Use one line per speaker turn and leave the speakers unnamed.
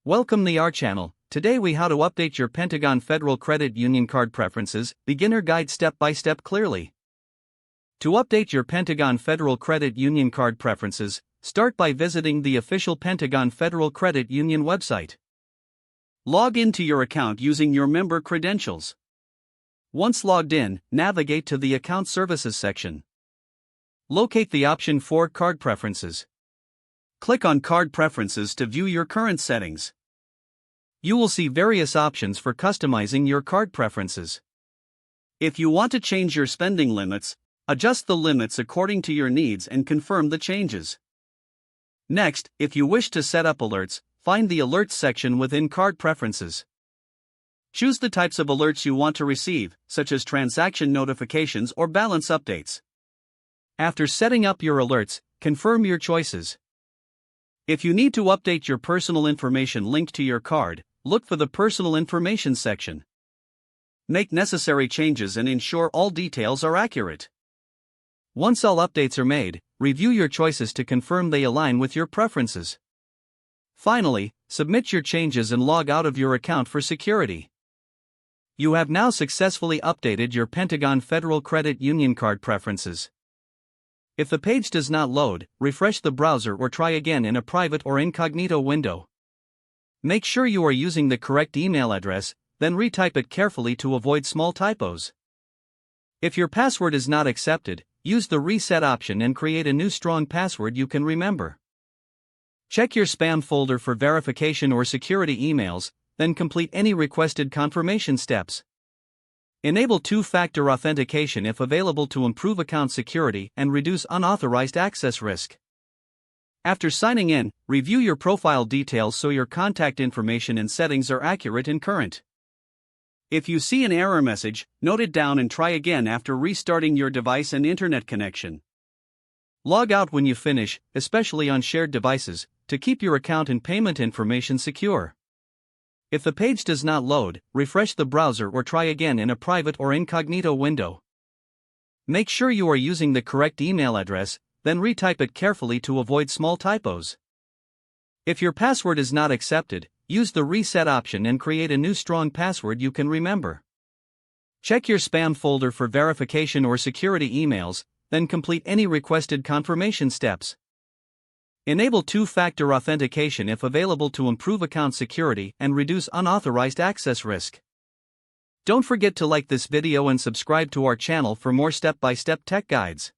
Welcome to our channel. Today we how to update your Pentagon Federal Credit Union card preferences, beginner guide step by step clearly. To update your Pentagon Federal Credit Union card preferences, start by visiting the official Pentagon Federal Credit Union website. Log into your account using your member credentials. Once logged in, navigate to the Account Services section. Locate the option for Card Preferences. Click on Card Preferences to view your current settings. You will see various options for customizing your card preferences. If you want to change your spending limits, adjust the limits according to your needs and confirm the changes. Next, if you wish to set up alerts, find the Alerts section within Card Preferences. Choose the types of alerts you want to receive, such as transaction notifications or balance updates. After setting up your alerts, confirm your choices. If you need to update your personal information linked to your card, look for the Personal Information section. Make necessary changes and ensure all details are accurate. Once all updates are made, review your choices to confirm they align with your preferences. Finally, submit your changes and log out of your account for security. You have now successfully updated your Pentagon Federal Credit Union card preferences. If the page does not load, refresh the browser or try again in a private or incognito window. Make sure you are using the correct email address, then retype it carefully to avoid small typos. If your password is not accepted, use the reset option and create a new strong password you can remember. Check your spam folder for verification or security emails, then complete any requested confirmation steps. Enable two-factor authentication if available to improve account security and reduce unauthorized access risk. After signing in, review your profile details so your contact information and settings are accurate and current. If you see an error message, note it down and try again after restarting your device and internet connection. Log out when you finish, especially on shared devices, to keep your account and payment information secure. If the page does not load, refresh the browser or try again in a private or incognito window. Make sure you are using the correct email address, then retype it carefully to avoid small typos. If your password is not accepted, use the reset option and create a new strong password you can remember. Check your spam folder for verification or security emails, then complete any requested confirmation steps. Enable two-factor authentication if available to improve account security and reduce unauthorized access risk. Don't forget to like this video and subscribe to our channel for more step-by-step tech guides.